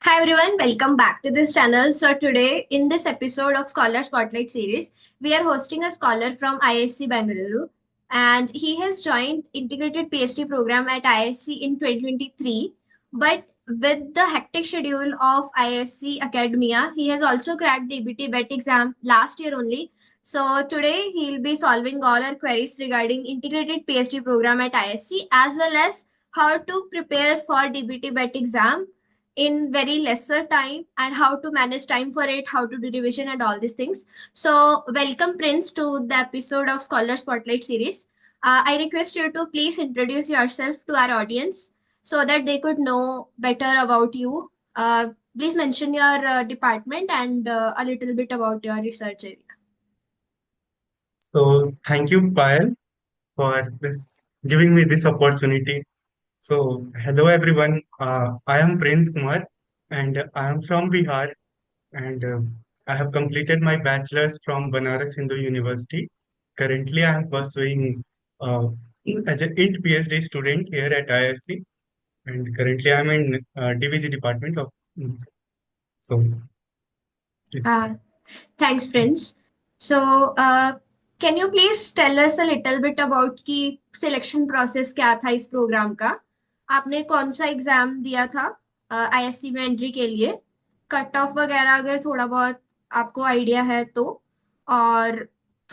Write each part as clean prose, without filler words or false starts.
Hi everyone, welcome back to this channel. So today in this episode of Scholar Spotlight series, we are hosting a scholar from IISc Bangalore and he has joined integrated PhD program at IISc in 2023. But with the hectic schedule of IISc academia, he has also cracked DBT BET exam last year only. So today he'll be solving all our queries regarding integrated PhD program at IISc as well as how to prepare for DBT BET exam in very lesser time and how to manage time for it, how to do revision and all these things. So welcome Prince to the episode of Scholar Spotlight series. I request you to please introduce yourself to our audience so that they could know better about you. Please mention your department and a little bit about your research area. So thank you, Payal, for this giving me this opportunity. So hello everyone. I am Prince Kumar, and I am from Bihar, and I have completed my bachelor's from Banaras Hindu University. Currently, I am pursuing uh, as an INT PhD student here at IISc, and currently I am in DBT department of. So this. Uh, Thanks, Prince. So, can you please tell us a little bit about कि selection process क्या था इस programme का? आपने कौन सा exam दिया था आईएससी में एंट्री के लिए? कट ऑफ वगैरह अगर थोड़ा बहुत आपको आइडिया है तो, और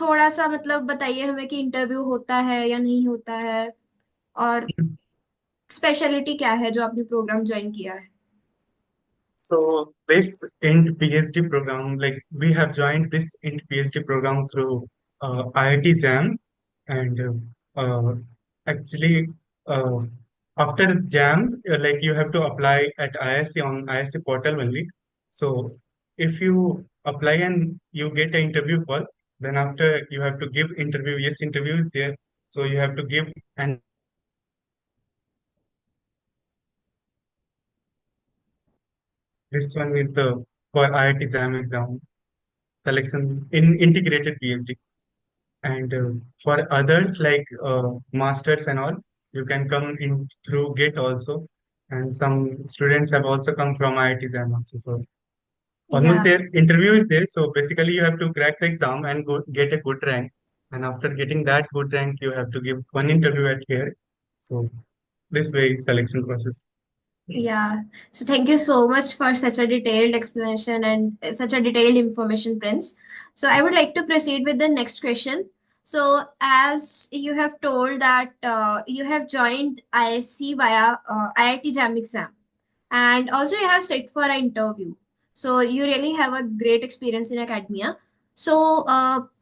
थोड़ा सा मतलब बताइए हमें कि इंटरव्यू होता है या नहीं होता है, और स्पेशलिटी क्या है जो आपने प्रोग्राम ज्वाइन किया है? So this INT PhD program, like we have joined this INT PhD program through IIT-JAM, and actually uh, after JAM, like you have to apply at IISc on IISc portal only. So if you apply and you get an interview call, then after you have to give interview. Yes, interview is there, so you have to give, and this one is the for IIT-JAM exam selection in integrated PhD. And for others like masters and all, you can come in through GATE also. And some students have also come from IIT-JAM also. So almost Yeah. their interview is there. So basically, you have to crack the exam and get a good rank. And after getting that good rank, you have to give one interview at here. So this way is selection process. Yeah. So thank you so much for such a detailed explanation and such a detailed information, Prince. So I would like to proceed with the next question. So as you have told that you have joined ISC via IIT-JAM exam, and also you have sit for an interview. So you really have a great experience in academia. So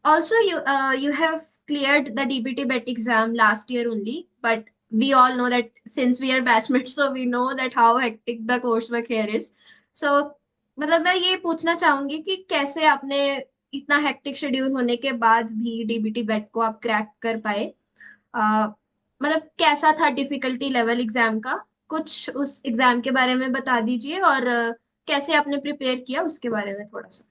also you have cleared the DBT BET exam last year only, but we all know that since we are batchmates, so we know that how hectic the coursework here is. So मतलब मैं ये पूछना चाहूंगी कि कैसे आपने इतना hectic schedule होने के बाद भी डीबीटी बेट को आप क्रैक कर पाए? अ, मतलब कैसा था डिफिकल्टी लेवल एग्जाम का? कुछ उस एग्जाम के बारे में बता दीजिए, और कैसे आपने प्रिपेयर किया उसके बारे में थोड़ा सा.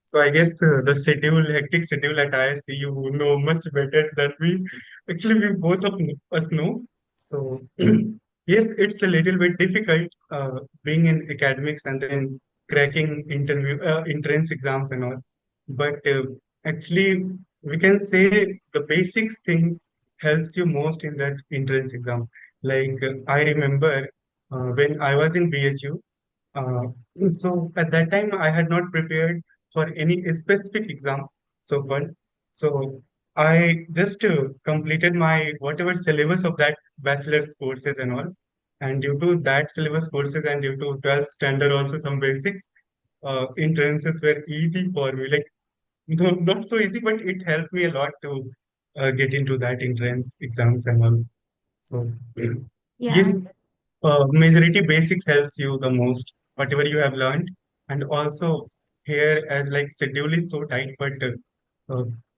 So I guess the schedule, hectic schedule at ISC, you know much better than we. Actually, we both of us know. So yes, it's a little bit difficult being in academics and then cracking entrance exams and all. But actually, we can say the basics things helps you most in that entrance exam. Like I remember when I was in BHU. Uh, so at that time, I had not prepared for any specific exam so far. So I just completed my whatever syllabus of that bachelor's courses and all. And due to that syllabus courses and due to 12th standard also some basics, entrances were easy for me. Like no, not so easy, but it helped me a lot to get into that entrance exams and all. So Yeah. yes, majority basics helps you the most, whatever you have learned. And also here as like schedule is so tight, but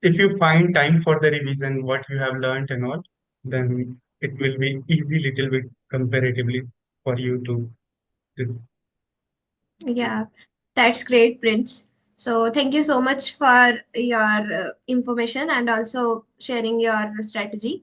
if you find time for the revision, what you have learned and all, then it will be easy little bit comparatively for you to this. Yeah, that's great, Prince. So thank you so much for your information and also sharing your strategy.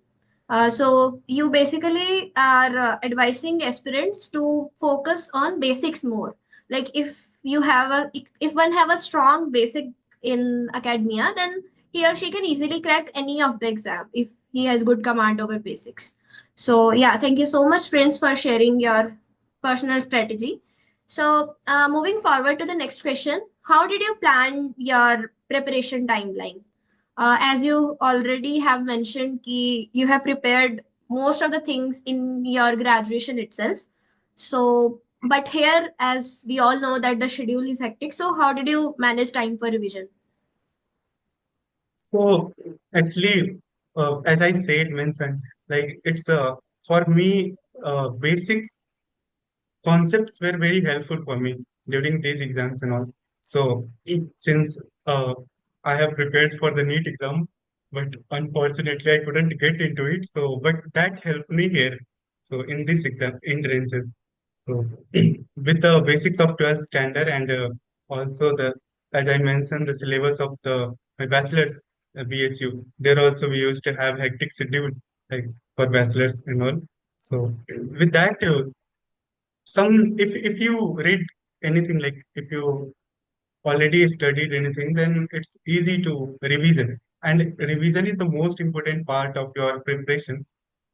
So you basically are advising aspirants to focus on basics more. Like if one have a strong basic in academia, then he or she can easily crack any of the exam if he has good command over basics. So yeah, thank you so much, Prince, for sharing your personal strategy. So moving forward to the next question, how did you plan your preparation timeline? As you already have mentioned, ki you have prepared most of the things in your graduation itself. So, but here, as we all know that the schedule is hectic, so how did you manage time for revision? So actually, as I said, mentioned, like it's for me, basics concepts were very helpful for me during these exams and all. So since I have prepared for the NEET exam, but unfortunately I couldn't get into it. So, but that helped me here. So in this exam, entrances. So with the basics of 12th standard and also the, as I mentioned, the syllabus of the my bachelor's BHU, there also we used to have hectic schedule like for bachelor's and all. So with that, some if you read anything, like if you already studied anything, then it's easy to revision. And revision is the most important part of your preparation,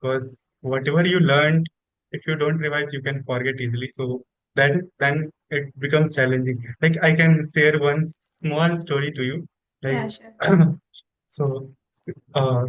because whatever you learned, if you don't revise, you can forget easily. So that then it becomes challenging. Like I can share one small story to you. Like Yeah, sure. so uh,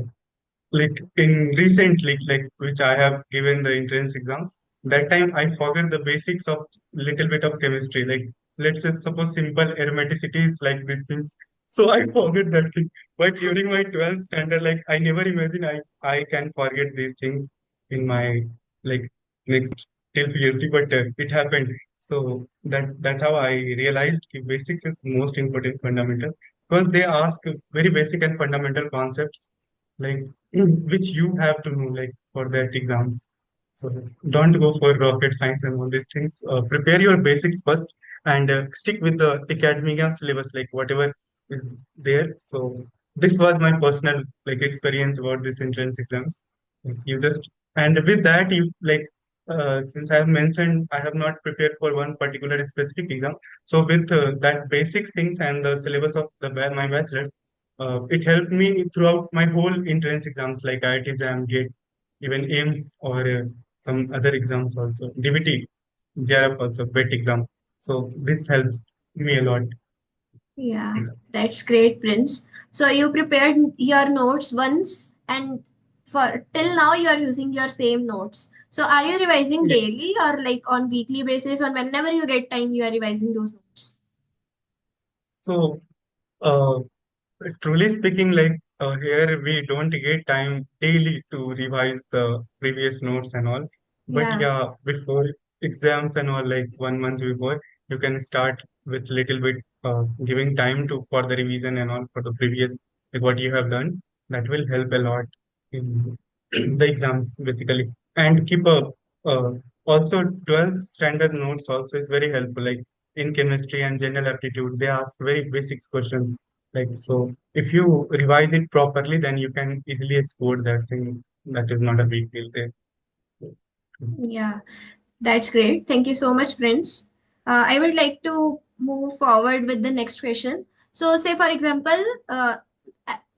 like in recently, like which I have given the entrance exams, that time I forgot the basics of little bit of chemistry. Like let's say suppose simple aromaticity is like these things. So I forget that thing. But during my 12th standard, like I never imagined I can forget these things in my like next till PhD, but it happened. So that how I realized ki basics is most important fundamental, because they ask very basic and fundamental concepts like which you have to know like for that exams. So don't go for rocket science and all these things. Prepare your basics first and stick with the academia syllabus, like whatever is there. So this was my personal like experience about this entrance exams. Like, you just and with that you like since I have mentioned I have not prepared for one particular specific exam. So with that basics things and the syllabus of my bachelor's, it helped me throughout my whole entrance exams like IIT-JAM, GAT, even AIIMS or some other exams also. DBT, JRF also, BET exam. So this helps me a lot. Yeah, that's great, Prince. So you prepared your notes once, and for till now you are using your same notes. So are you revising Yeah. daily or like on weekly basis, or whenever you get time you are revising those notes? So uh, truly speaking, like here we don't get time daily to revise the previous notes and all. But Yeah. yeah, before exams and all, like 1 month before, you can start with little bit giving time to for the revision and all for the previous like what you have learned. That will help a lot in the exams basically. And keep a also 12th standard notes also is very helpful. Like in chemistry and general aptitude, they ask very basic questions like, so if you revise it properly, then you can easily score that thing. That is not a big deal there. So, Yeah, that's great. Thank you so much, Prince. I would like to move forward with the next question. So, say for example,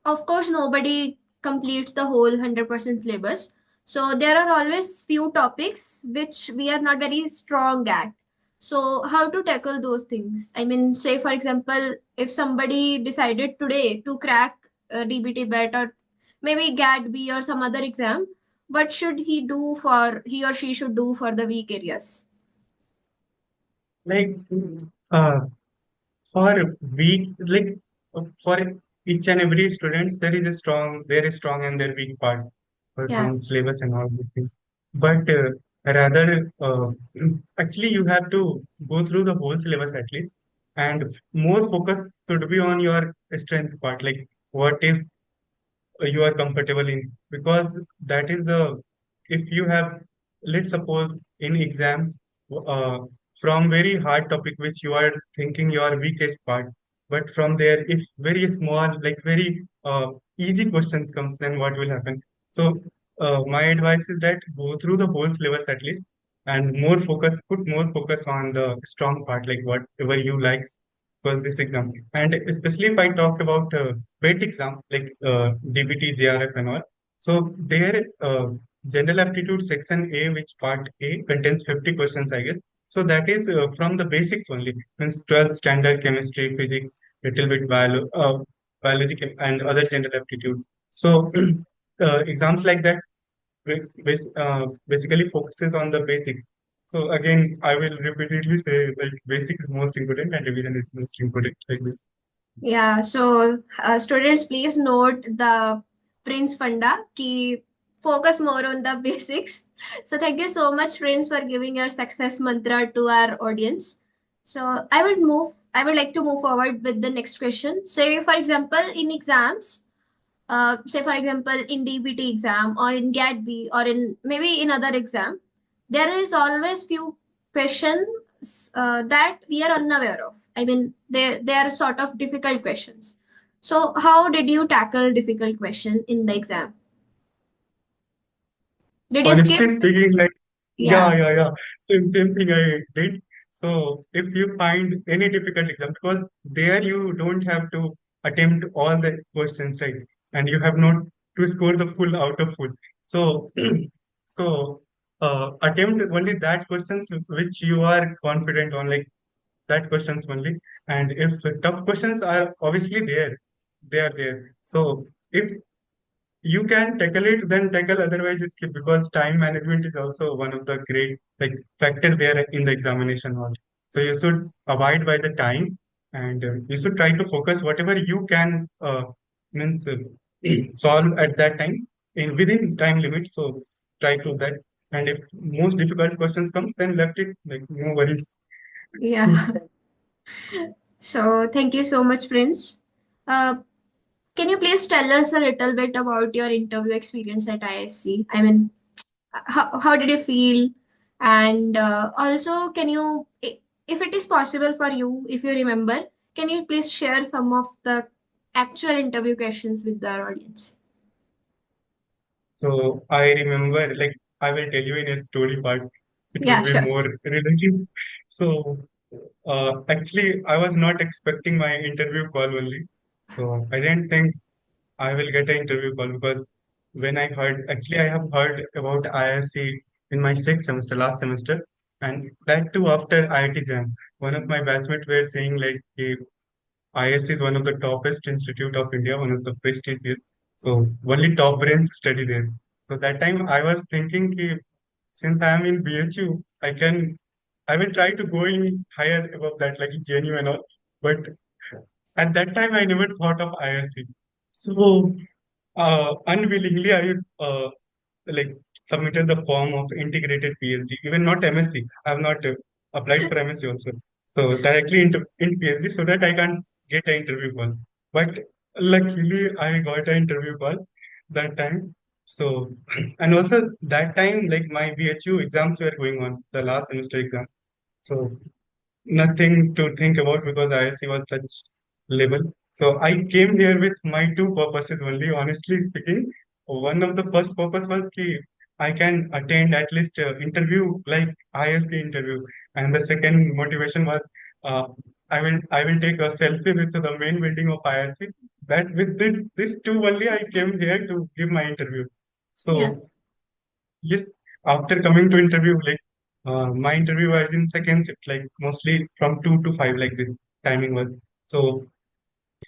of course, nobody completes the whole 100% syllabus. So, there are always few topics which we are not very strong at. So, how to tackle those things? I mean, say for example, if somebody decided today to crack DBT BET or maybe GAT-B or some other exam, what should he or she should do for the weak areas? like uh, for weak, like for each and every students, there is strong and their weak part for Yeah. some syllabus and all these things. But rather, actually, you have to go through the whole syllabus at least, and more focus should be on your strength part, like what is you are comfortable in, because that is the if you have, let's suppose in exams, uh, from very hard topic which you are thinking your weakest part, but from there if very small like very easy questions comes, then what will happen? So my advice is that go through the whole syllabus at least, and put more focus on the strong part, like whatever you like was this exam. And especially if I talk about BET exam, like DBT, JRF and all. So there, general aptitude section A, which part A contains 50 questions, I guess. So that is from the basics only, means 12th standard chemistry, physics, little bit biology and other general aptitude. So exams like that basically focuses on the basics. So again, I will repeatedly say like basic is most important and revision is most important like this. Yeah, so students, please note the Prince Funda ki focus more on the basics. So thank you so much, Prince, for giving your success mantra to our audience. So I would like to move forward with the next question. Say, for example, in exams, say for example in DBT exam or in GAT-B or in maybe in other exam, there is always few questions that we are unaware of. I mean, they are sort of difficult questions. So how did you tackle difficult question in the exam? Did you skip? Honestly speaking, like, Yeah, yeah. Same thing I did. So if you find any difficult exam, because there you don't have to attempt all the questions, right? And you have not to score the full out of full. So so attempt only that questions which you are confident on, like that questions only. And if tough questions are obviously there, they are there. So if you can tackle it, then tackle, otherwise skip, because time management is also one of the great like factor there in the examination hall. So you should abide by the time, and you should try to focus whatever you can means solve at that time in within time limit. So try to that, and if most difficult questions comes, then left it, like no worries. yeah. So thank you so much, Prince. Uh, can you please tell us a little bit about your interview experience at IISc? I mean, how did you feel? And also, can you, if it is possible for you, if you remember, can you please share some of the actual interview questions with our audience? So I remember, like, I will tell you in a story part, it Yeah, would be sure. more relative. So actually, I was not expecting my interview call only. So I didn't think I will get an interview call, because when I heard, actually, I have heard about IISc in my sixth semester, last semester, and that too after IIT-JAM. One of my batchmates were saying like, IISc is one of the toppest institute of India, one of the prestigious. So only top brains study there. So that time I was thinking, ki, since I am in BHU, I will try to go in higher above that, like JNU and all. But at that time, I never thought of IISc. So unwillingly, I like submitted the form of integrated PhD, even not MSc. I have not applied for MSc also. So directly in PhD, so that I can get an interview call. But luckily, I got an interview call that time. So and also that time, like my BHU exams were going on, the last semester exam. So nothing to think about, because IISc was such level. So I came here with my two purposes only, honestly speaking. One of the first purpose was ki I can attend at least interview like IISc interview, and the second motivation was uh, I will take a selfie with the main building of IISc. That with this two only I came here to give my interview. Yeah. So yes, after coming to interview, like my interview was in second shift, like mostly from 2 to 5, like this timing was. So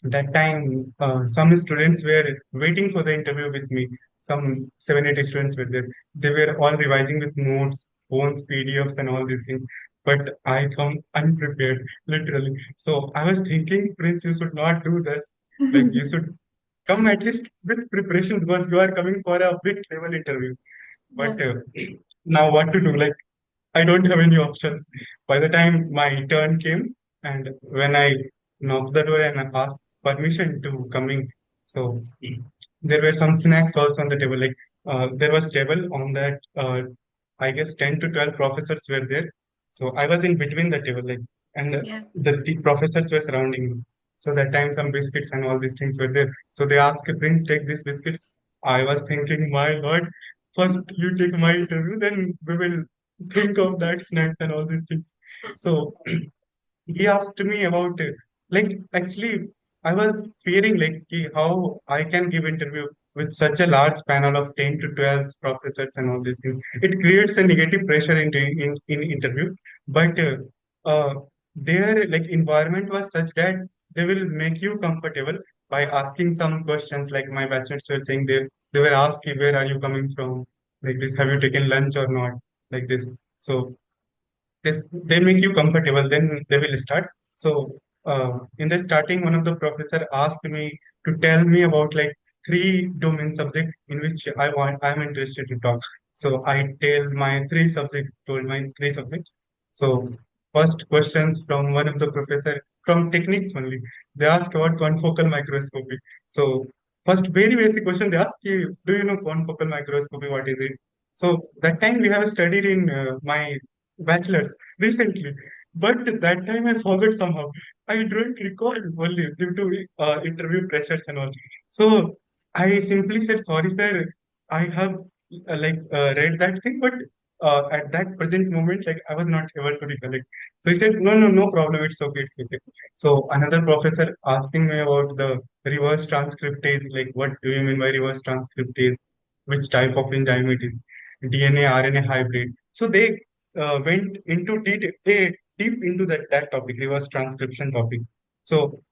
that time, some students were waiting for the interview with me. Some 7, 8 students were there. They were all revising with notes, phones, PDFs, and all these things. But I come unprepared, literally. So I was thinking, Prince, you should not do this. Like you should come at least with preparation, because you are coming for a big level interview. Yeah. But now what to do? Like I don't have any options. By the time my turn came, and when I knocked the door and I asked permission to coming, so there were some snacks also on the table. Like there was table on that. I guess 10 to 12 professors were there. So I was in between the table, like, and Yeah. the professors were surrounding me. So that time some biscuits and all these things were there. So they asked, Prince, take these biscuits. I was thinking, my Lord, first you take my interview, then we will think of that snacks and all these things. So he asked me about like actually I was fearing like how I can give interview with such a large panel of 10 to 12 professors and all these things. It creates a negative pressure in interview, but their like environment was such that they will make you comfortable by asking some questions. Like my batchmates were saying, they were asking, where are you coming from, like this, have you taken lunch or not, like this. So this they make you comfortable, then they will start. So in the starting, one of the professor asked me to tell me about like three domain subject in which I'm interested to talk. So I told my three subjects. So first questions from one of the professor from techniques only, they ask about confocal microscopy. So first very basic question they ask you, do you know confocal microscopy, what is it? So that time we have studied in my bachelor's recently, but that time I forgot somehow. I don't recall only due to interview pressures and all. So I simply said, sorry, sir, I have read that thing, but at that present moment, like I was not able to recollect. So he said, no, no, no problem, it's okay, it's okay. So another professor asking me about the reverse transcriptase, like what do you mean by reverse transcriptase? Which type of enzyme it is? DNA, RNA hybrid. So they went into deep into that topic, reverse transcription topic. So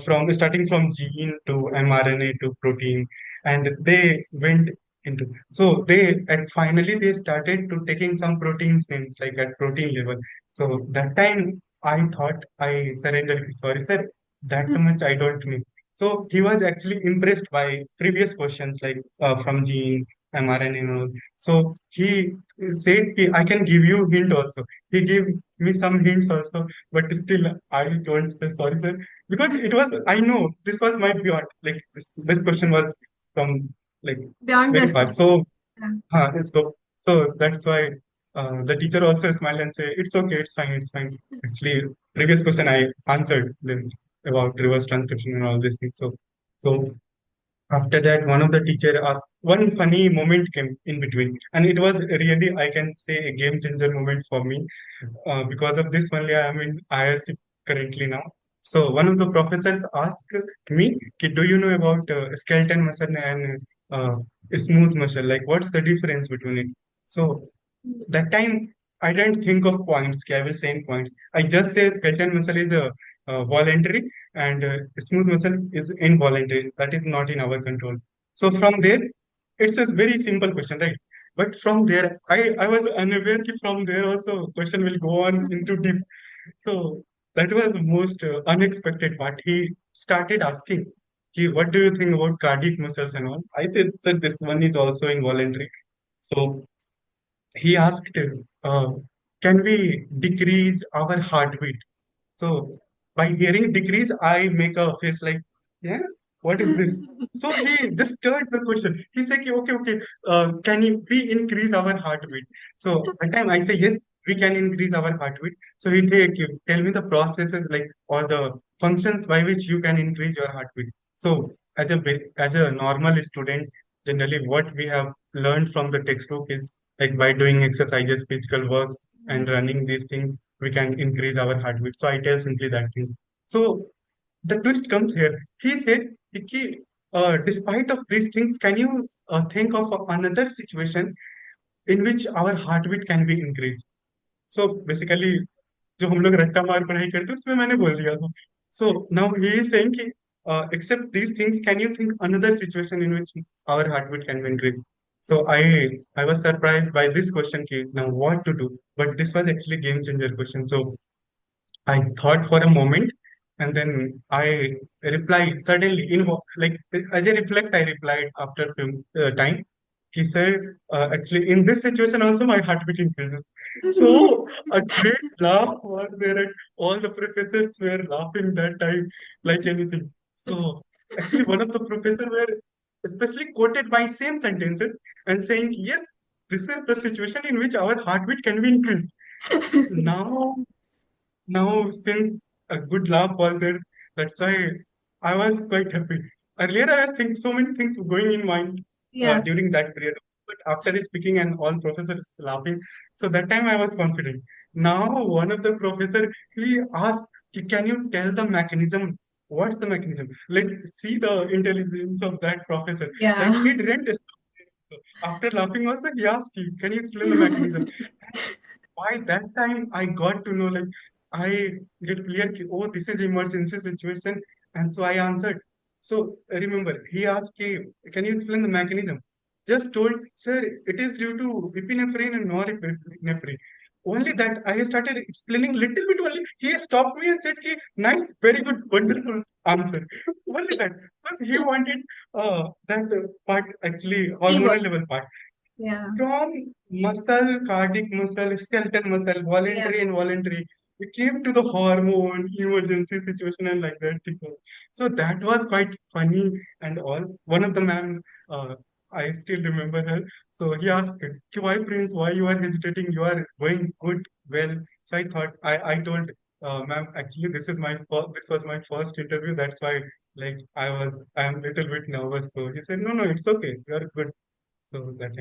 from starting from gene to mRNA to protein, and they went into. So they and finally they started to taking some proteins names like at protein level. So that time I thought I surrendered. Sorry, sir, that much I don't know. So he was actually impressed by previous questions like from gene, mRNA, and all. So he said, I can give you hint also. He gave me some hints also, but still I don't say sorry, sir, because it was, I know this was my beyond. Like this question was from like Beyond the very far. scope. So Yeah. so that's why the teacher also smiled and say, it's okay, it's fine, it's fine. Actually, previous question I answered them about reverse transcription and all these things. So after that, one of the teacher asked, one funny moment came in between, and it was really, I can say, a game changer moment for me. Because of this only, I am in IISc currently now. So one of the professors asked me, "Do you know about skeleton muscle and smooth muscle? Like, what's the difference between it?" So that time I didn't think of points. I will say in points. I just say skeleton muscle is a voluntary and smooth muscle is involuntary. That is not in our control. So from there, it's a very simple question, right? But from there, I was unaware that from there also question will go on into deep. So that was most unexpected part. He started asking, what do you think about cardiac muscles and all? I said this one is also involuntary. So he asked, uh, can we decrease our heartbeat? So by hearing decrease, I make a face like, yeah, what is this? So he just turned the question. He said, okay, okay, we increase our heartbeat? So at time I say, yes, we can increase our heartbeat. So he take you, tell me the processes like or the functions by which you can increase your heartbeat. So as a normal student, generally what we have learned from the textbook is like by doing exercises, physical works, and running these things we can increase our heartbeat. So I tell simply that thing. So the twist comes here. He said, "Ki, despite of these things, can you think of another situation in which our heartbeat can be increased?" So basically, जो हम लोग रट्टा मार पढ़ाई करते हैं उसमें मैंने बोल दिया था. So now he is saying कि except these things, can you think another situation in which our heartbeat can be increased? So I was surprised by this question. Ki, now what to do? But this was actually game changer question. So I thought for a moment, and then I replied suddenly. Like as a reflex, I replied after time. He said, "Actually, in this situation also, my heartbeat increases." So a great laugh was there, and all the professors were laughing that time like anything. So actually, one of the professors were especially quoted by same sentences and saying, "Yes, this is the situation in which our heartbeat can be increased." Now now, since a good laugh was there, that's why I was quite happy. Earlier, I was thinking so many things going in mind Yeah. during that period, but after speaking and all professors laughing. So that time I was confident. Now one of the professor, he asked, can you tell the mechanism? What's the mechanism? Like, see the intelligence of that professor. Like, Yeah. he didn't stop. After laughing also, he asked, can you explain the mechanism? By that time I got to know, like, I get clear oh, this is emergency situation. And so I answered. So remember, he asked, can you explain the mechanism? Just told, sir, it is due to epinephrine and norepinephrine. Only that I started explaining little bit only. He stopped me and said, nice, very good, wonderful answer. Only that, because he wanted that part, actually hormonal Keyword. level part, Yeah. from muscle, cardiac muscle, skeletal muscle, Yeah. voluntary, involuntary. We came to the hormone emergency situation and like that thing. So that was quite funny and all. One of the man, I still remember her. So he asked, why Prince, why you are hesitating? You are going good, well. So I thought, I told, ma'am, actually this was my first interview. That's why, like, I am little bit nervous. So he said, no, it's okay. You are good. So that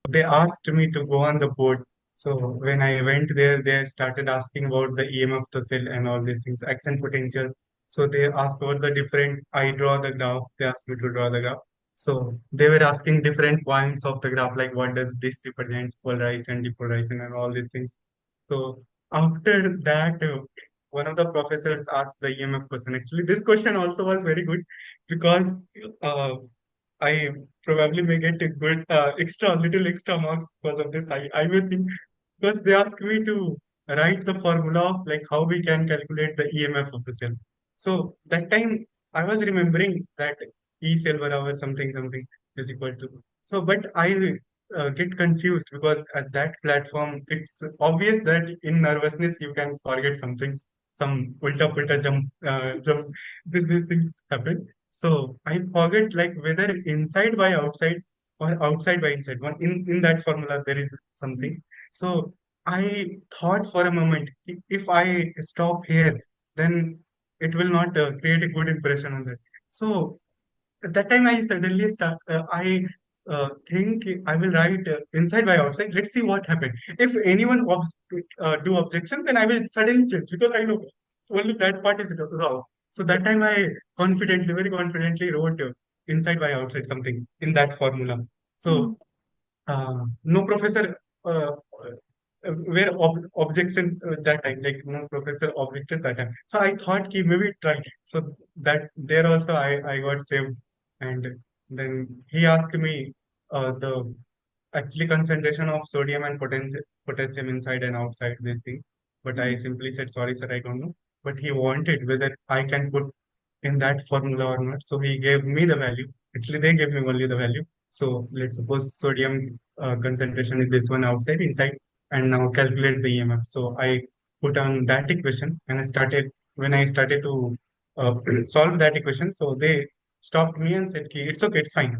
they asked me to go on the board. So when I went there, they started asking about the EM of the cell and all these things, action potential. So they asked about the different, I draw the graph, they asked me to draw the graph. So they were asking different points of the graph, like what does this represents, polarization, depolarization, and all these things. So after that, one of the professors asked the EMF question. Actually, this question also was very good because uh, I probably may get a good little extra marks because of this. I will think, because they asked me to write the formula of like how we can calculate the EMF of the cell. So that time I was remembering that E cell per hour something is equal to. So, but I get confused because at that platform it's obvious that in nervousness you can forget something, some ulta pulta jump. These things happen. So I forget like whether inside by outside or outside by inside. One in that formula there is something. So I thought for a moment, if I stop here, then it will not create a good impression on that. So at that time, I think I will write inside by outside. Let's see what happened. If anyone do objection, then I will suddenly change because I know only that part is wrong. So that time I very confidently wrote inside by outside something in that formula. Mm. So no professor were objection that time, like no professor objected that time. So I thought maybe try. So that there also I got saved. And then he asked me the actually concentration of sodium and potassium inside and outside these things. But I Mm. simply said, sorry, sir, I don't know. But he wanted whether I can put in that formula or not. So he gave me the value. Actually, they gave me only the value. So let's suppose sodium concentration is this one outside, inside, and now calculate the EMF. So I put on that equation and when I started to solve that equation, so they stopped me and said, "Okay, it's okay, it's fine.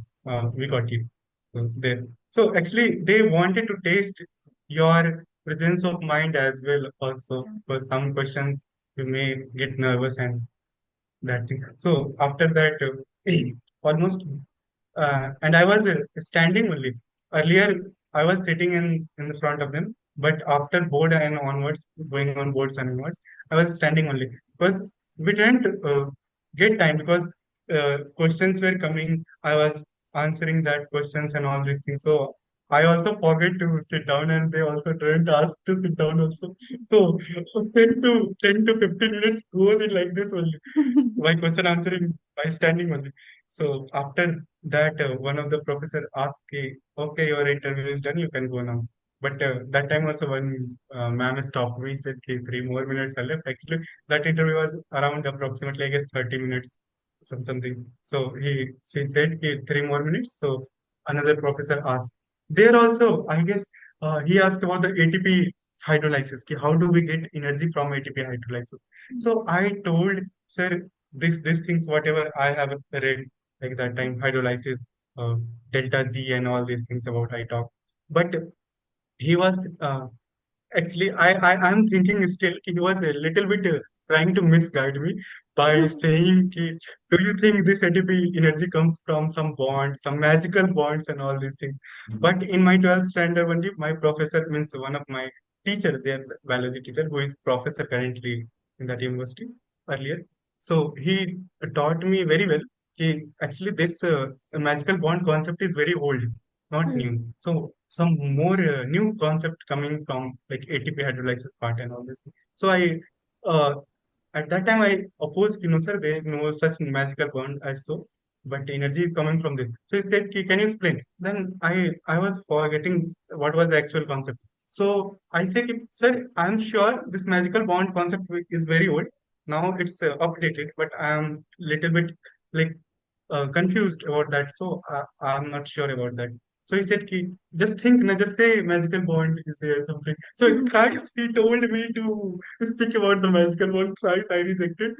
We got you." So there. So actually, they wanted to taste your presence of mind as well, also, because some questions you may get nervous and that thing. So after that, almost, and I was standing only. Earlier, I was sitting in the front of them, but after board and onwards, going on boards and onwards, I was standing only because we didn't get time because questions were coming. I was answering that questions and all these things. So I also forget to sit down, and they also didn't ask to sit down also. So 10 to 15 minutes goes in like this only, by question answering by standing only. So after that, one of the professor asked, okay, your interview is done, you can go now. But that time also one ma'am stopped me, said, 3 more minutes are left. Actually, that interview was around approximately, I guess, 30 minutes, something. So she said, 3 more minutes. So another professor asked. There also, I guess, he asked about the ATP hydrolysis. How do we get energy from ATP hydrolysis? So I told, sir, these things, whatever I have read, like that time, hydrolysis, uh, delta Z, and all these things about I talk. But he was actually, I'm thinking still he was a little bit trying to misguide me by saying, ki, do you think this ATP energy comes from some bonds, some magical bonds and all these things? But in my 12th standard only, my professor means one of my teacher, their biology teacher, who is professor currently in that university earlier. So he taught me very well. Actually, this magical bond concept is very old, not Hmm. new. So some more new concept coming from like ATP hydrolysis part and all this. So I uh, at that time I opposed, sir, there is no such magical bond as so, but energy is coming from this. So he said, can you explain? Then I was forgetting what was the actual concept. So I said, sir, I'm sure this magical bond concept is very old. Now it's updated, but I am little bit like confused about that. So I'm not sure about that. So he said, just think, na, just say magical bond is there something. So thrice he told me to speak about the magical bond. Thrice I rejected.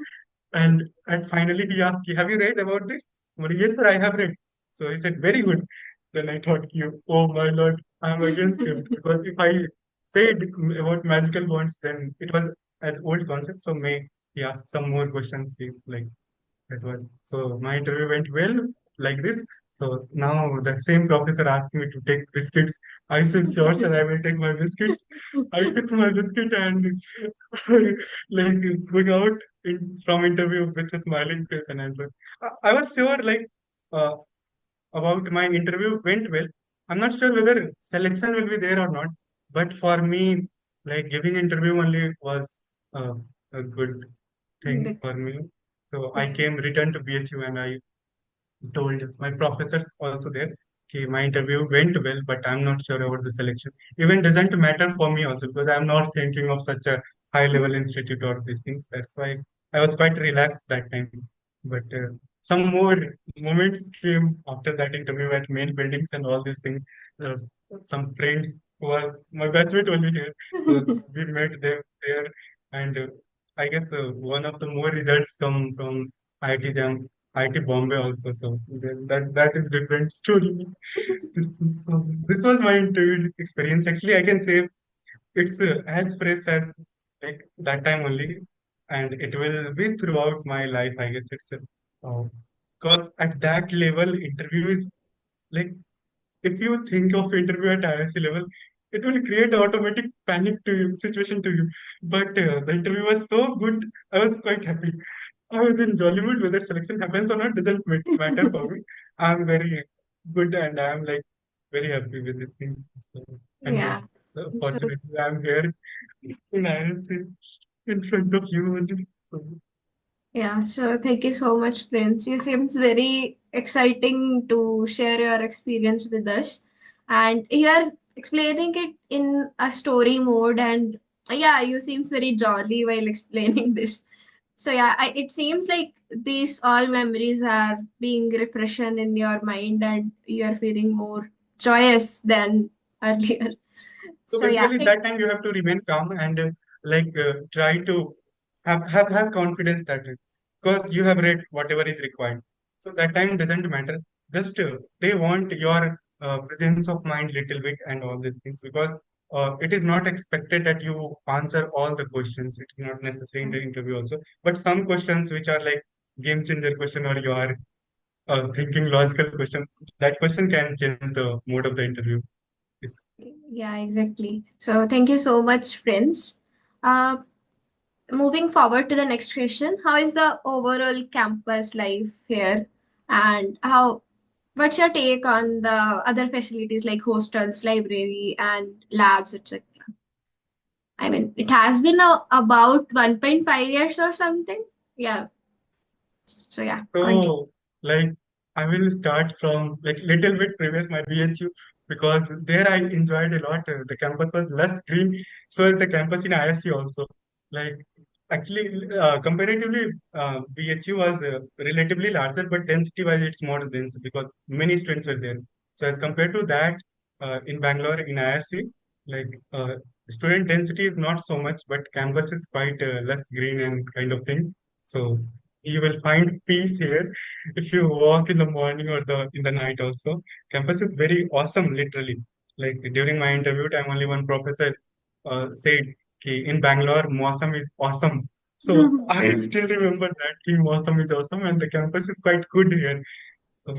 And finally he asked, have you read about this? I said, yes, sir, I have read. So he said, very good. Then I thought, oh my Lord, I'm against him. Because if I said about magical bonds, then it was as old concept. So may he ask some more questions like that was so my interview went well like this. So now the same professor asked me to take biscuits. I said, sure, sir, I will take my biscuits. I took my biscuit and like going out from interview with a smiling face and answer. I was sure like uh, about my interview went well. I'm not sure whether selection will be there or not, but for me, like giving interview only was uh, a good thing Bec- for me. So I Yeah. came returned to BHU and I told my professors also there, okay, my interview went well, but I'm not sure about the selection. Even doesn't matter for me also because I'm not thinking of such a high level institute or these things. That's why I was quite relaxed that time. But some more moments came after that interview at main buildings and all these things. Uh, some friends who was my batchmate only here, so we met them there, and I guess one of the more results come from IIT-JAM, IIT Bombay also. So then that is different story. This was my interview experience. Actually, I can say it's as fresh as like that time only, and it will be throughout my life. I guess it's because at that level, interview is like if you think of interview at IISc level, it will create automatic panic to you, situation to you. But the interview was so good, I was quite happy. I was in jolly mood. Whether selection happens or not doesn't matter for me. I'm very good and I'm like very happy with these things. So, and Yeah. So fortunately, I'm here in IISc in front of you only. So, yeah, so thank you so much, Prince. You seems very exciting to share your experience with us. And you are explaining it in a story mode and yeah, you seems very jolly while explaining this. So yeah, it seems like these all memories are being refreshed in your mind and you are feeling more joyous than earlier. So So yeah, basically, that time you have to remain calm and try to have confidence that because you have read whatever is required. So that time doesn't matter. Just they want your presence of mind little bit and all these things because it is not expected that you answer all the questions. It is not necessary in the interview also. But some questions which are like game changer question or you are thinking logical question, that question can change the mode of the interview. Yes. yeah, exactly. So thank you so much, Prince. Uh, Moving forward to the next question, how is the overall campus life here? And what's your take on the other facilities like hostels, library, and labs, etc.? I mean, it has been about 1.5 years or something. Yeah. So yeah, continue. So, like, I will start from like little bit previous my BHU because there I enjoyed a lot. The campus was less green, so is the campus in ISC also. Like, actually, comparatively, BHU was relatively larger, but density-wise, it's more dense because many students were there. So, as compared to that, in Bangalore in ISC, like student density is not so much, but campus is quite less green and kind of thing. So you will find peace here if you walk in the morning or the in the night also. Campus is very awesome, literally. Like during my interview time, only one professor said, "Ki in Bangalore, Mosam is awesome." So I still remember that King Mosam is awesome and the campus is quite good here. So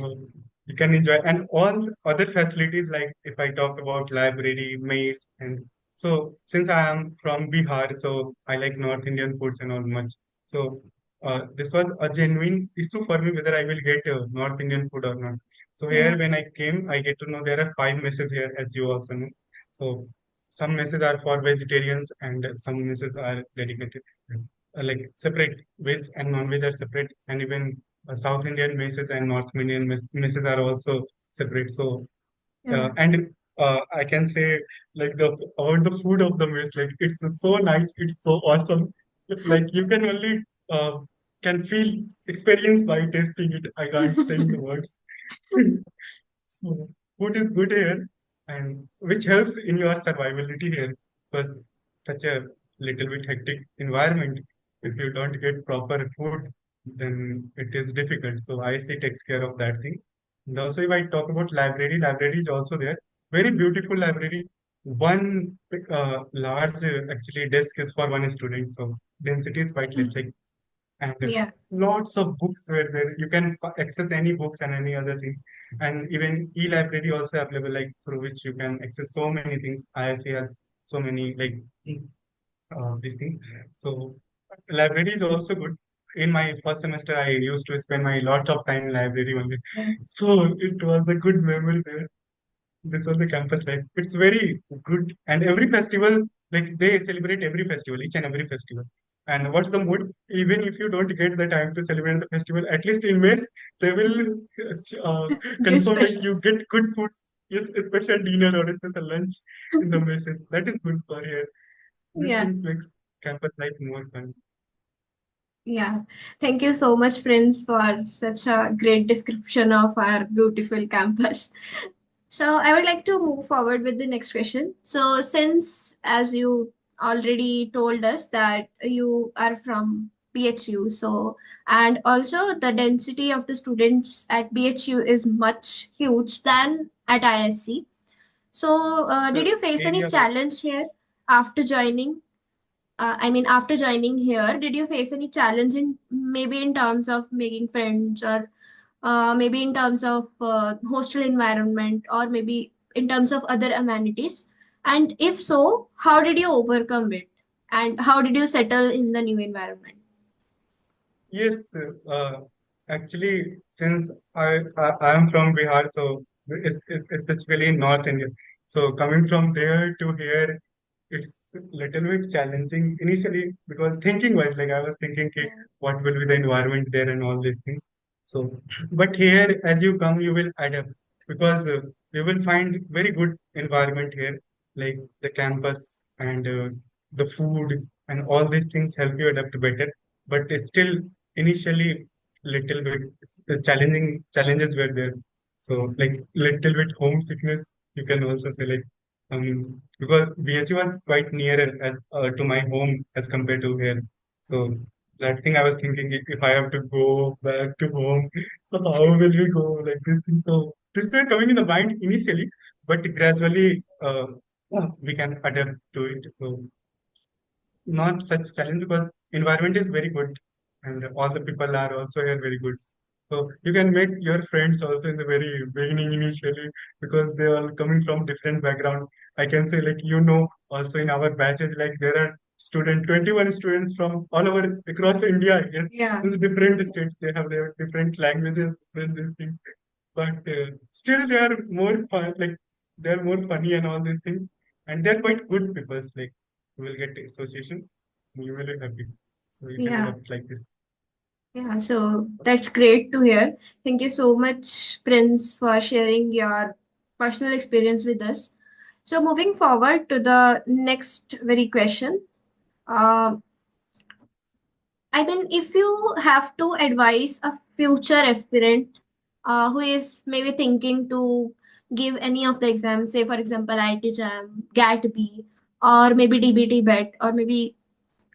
you can enjoy and all other facilities like if I talk about library, maze and so since I am from Bihar, so I like North Indian foods and all much. So this was a genuine issue for me whether I will get North Indian food or not. So Yeah. here when I came, I get to know there are five messes here, as you also know. So some messes are for vegetarians and some messes are dedicated like separate veg and non-veg are separate, and even South Indian messes and North Indian messes are also separate. So Yeah. and I can say like the about the food of the mess, like it's so nice, it's so awesome. Like you can only uh, can feel experience by tasting it. I can't say in the words. So food is good here, and which helps in your survivability here because such a little bit hectic environment. If you don't get proper food, then it is difficult. So IISc takes care of that thing. And also, if I talk about library, library is also there. Very beautiful library. One large actually desk is for one student, so density is quite less. Like and Yeah. lots of books were there. You can access any books and any other things, and even e-library also available, like through which you can access so many things. IISc has so many like these things. So library is also good. In my first semester, I used to spend my lots of time in library only. Yeah. So it was a good memory there. This was the campus life. It's very good. And every festival, like they celebrate every festival, each and every festival. And what's the mood? Even if you don't get the time to celebrate the festival, at least in May, they will uh, Give confirm like special. you get good foods. Yes, a special dinner or a special lunch in the messes. That is good for here. These Yeah. things makes campus life more fun. Yeah. Thank you so much, Prince, for such a great description of our beautiful campus. So I would like to move forward with the next question. So since, as you already told us that you are from BHU, so and also the density of the students at BHU is much huge than at IISc. So did The you face any area that challenge here after joining? I mean, after joining here, did you face any challenge in maybe in terms of making friends or maybe in terms of hostel environment or maybe in terms of other amenities? And if so, how did you overcome it? And how did you settle in the new environment? yes, actually, since I am from Bihar, so specifically in North India. So coming from there to here, it's a little bit challenging initially because thinking wise, like I was thinking, "Okay, Yeah. what will be the environment there and all these things." So, but here, as you come, you will adapt because you will find very good environment here, like the campus and the food and all these things help you adapt better. But it's still initially little bit challenging challenges were there. So like little bit homesickness, you can also say like because BHU was quite nearer to my home as compared to here. So that thing I was thinking if I have to go back to home, so how will we go like this thing? So this is coming in the mind initially, but gradually we can adapt to it. So not such challenge because environment is very good and all the people are also here very good. So you can make your friends also in the very beginning initially because they are coming from different background. I can say like also in our batches like there are 21 students from all over across India. Yes, Yeah. it's different states. They have their different languages, different these things. But still they are more fun. Like they are more funny and all these things, and they're quite good people. Like you will get association, you will be happy. So you can Yeah. adapt like this. Yeah. So that's great to hear. Thank you so much, Prince, for sharing your personal experience with us. So moving forward to the next very question. Um, I mean, if you have to advise a future aspirant who is maybe thinking to give any of the exams, say for example IIT-JAM, GAT-B, or maybe DBT BET, or maybe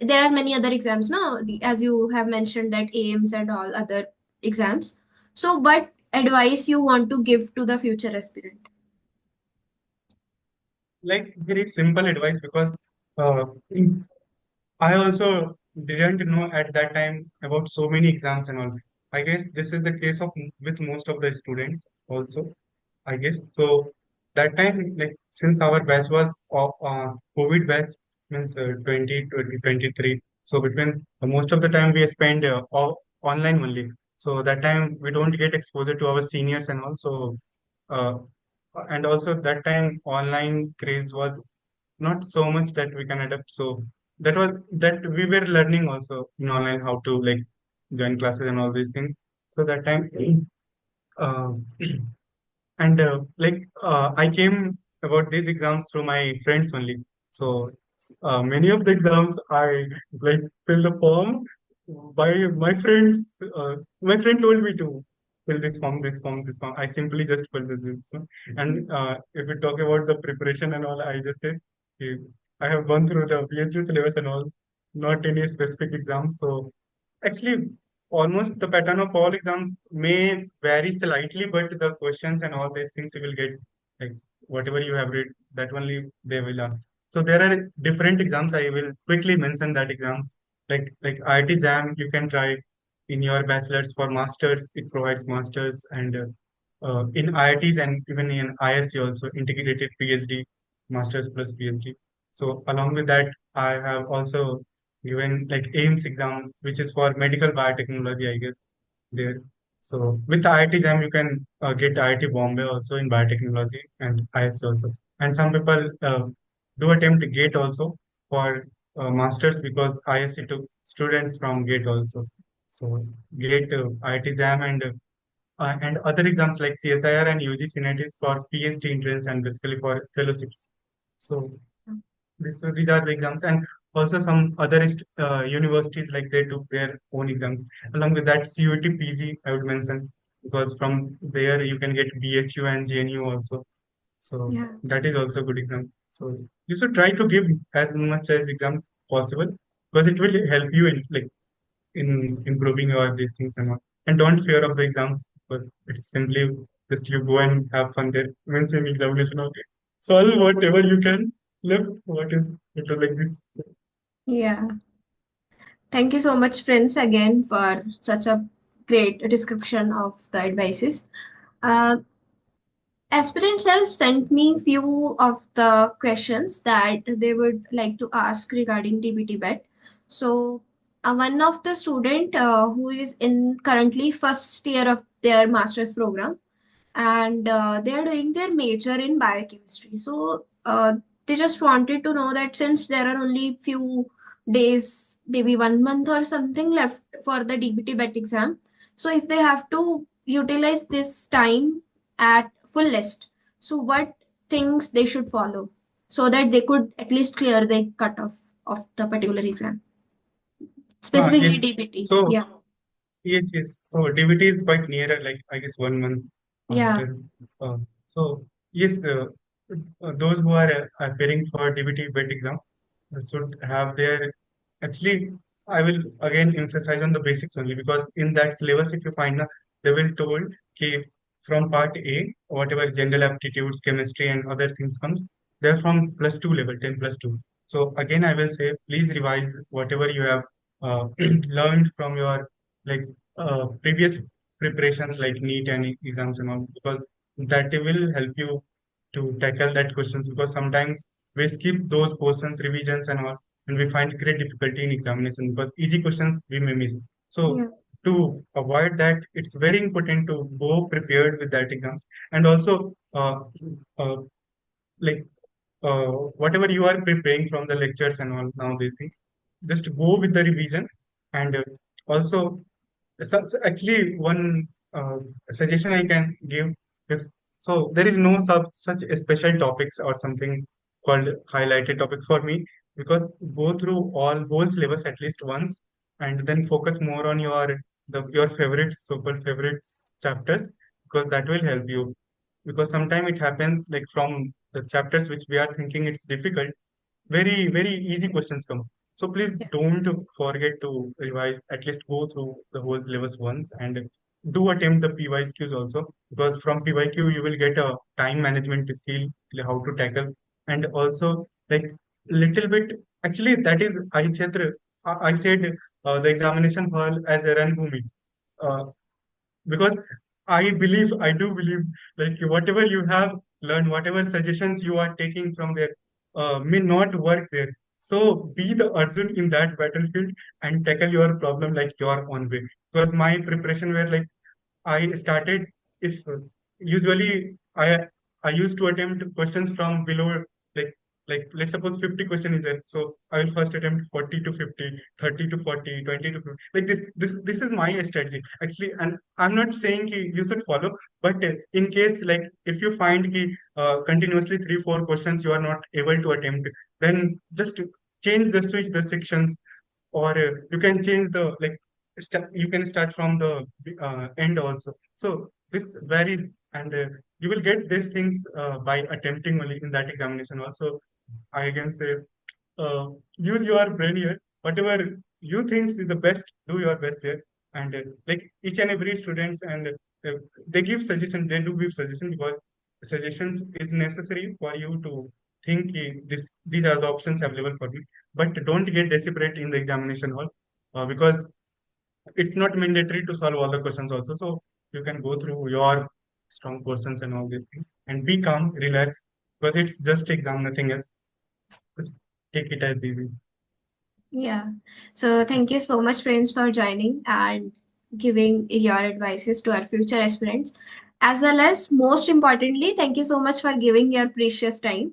there are many other exams, no? As you have mentioned that AIIMS and all other exams. So, what advice you want to give to the future aspirant? Like very simple advice because uh, I also didn't know at that time about so many exams and all. I guess this is the case of with most of the students also. I guess so. That time, like since our batch was COVID batch, means 2023. So between most of the time we spend online only. So that time we don't get exposure to our seniors and also, uh, and also that time online craze was not so much that we can adapt. So that was that we were learning also in online how to like join classes and all these things. So that time, uh, and I came about these exams through my friends only. So many of the exams I like fill the form by my friends. My friend told me to fill this form, this form, this form. I simply just filled this one. And if we talk about the preparation and all, I just say eh, I have gone through the PhD syllabus and all, not any specific exams. So actually, almost the pattern of all exams may vary slightly, but the questions and all these things you will get, like whatever you have read, that only they will ask. So there are different exams. I will quickly mention that exams. Like IIT-JAM, you can try in your bachelor's. For masters, it provides masters, and in IITs and even in IISc also integrated PhD, masters plus PhD. So along with that, I have also given like AIIMS exam, which is for medical biotechnology, I guess there. So with IIT-JAM, you can get IIT Bombay also in biotechnology and IISc also. And some people do attempt GATE also for masters because IISc took students from GATE also. So GATE, IIT-JAM, and other exams like CSIR and UG Senate is for PhD entrance and basically for fellowships. So these are the exams, and also some other universities like they took their own exams. Along with that, CUET PG I would mention because from there you can get BHU and JNU also. So Yeah. that is also a good exam. So you should try to give as much as exam possible because it will help you in like in improving your these things and all. And don't fear of the exams because it's simply just you go and have fun there. Means in examination, okay. Solve whatever you can, left what is it like this. Yeah. Thank you so much, Prince, again for such a great description of the advices. Uh, Aspirants have sent me few of the questions that they would like to ask regarding DBT BET. So, one of the student who is in currently first year of their master's program, and they are doing their major in biochemistry. So they just wanted to know that since there are only few days, maybe 1 month or something left for the DBT BET exam, so if they have to utilize this time at fullest, so what things they should follow so that they could at least clear the cutoff of the particular exam, specifically Yes. DBT. So Yeah, yes. So DBT is quite near, like I guess 1 month yeah, after. So yes, those who are appearing for DBT BET exam should have their. Actually, I will again emphasize on the basics only because in that syllabus, if you find, they will told कि from part A, whatever general aptitudes, chemistry, and other things comes, they're from +2 level, 10 +2. So again, I will say, please revise whatever you have learned from your like previous preparations like NEET and exams and all, because that will help you to tackle that questions because sometimes we skip those questions revisions and all and we find great difficulty in examination because easy questions we may miss. So yeah, to avoid that, it's very important to go prepared with that exams and also uh, like whatever you are preparing from the lectures and all now these things, just go with the revision and also actually one suggestion I can give if so there is no such a special topics or something called highlighted topics for me because go through all whole syllabus at least once and then focus more on your favorites so-called favorites chapters because that will help you because sometimes it happens like from the chapters which we are thinking it's difficult very easy questions come. So please yeah, don't forget to revise, at least go through the whole syllabus once and do attempt the PYQs also because from PYQ you will get a time management skill how to tackle and also like little bit actually that is I Kshetra I said the examination hall as a Ranbhoomi. Uh, because I do believe, like whatever you have learned, whatever suggestions you are taking from there, may not work there. So be the Arjun in that battlefield and tackle your problem like your own way. Because my preparation were like I started if usually I used to attempt questions from below like let's suppose 50 question is there. So I will first attempt 40 to 50, 30 to 40, 20 to 50. Like this is my strategy actually, and I'm not saying you should follow, but in case like if you find continuously 3 4 questions you are not able to attempt, then just change the switch the sections, or you can change the like you can start from the end also. So this varies, and you will get these things by attempting only in that examination also. I can say uh, use your brain here. Whatever you think is the best, do your best there. And like each and every students, and they give suggestion, they do give suggestion because suggestions is necessary for you to think these are the options available for me. But don't get desperate in the examination hall, because it's not mandatory to solve all the questions also. So you can go through your strong questions and all these things and be calm, relax, because it's just exam, nothing else. Just take it as easy. Yeah. So thank you so much, friends, for joining and giving your advices to our future aspirants. As well as, most importantly, thank you so much for giving your precious time.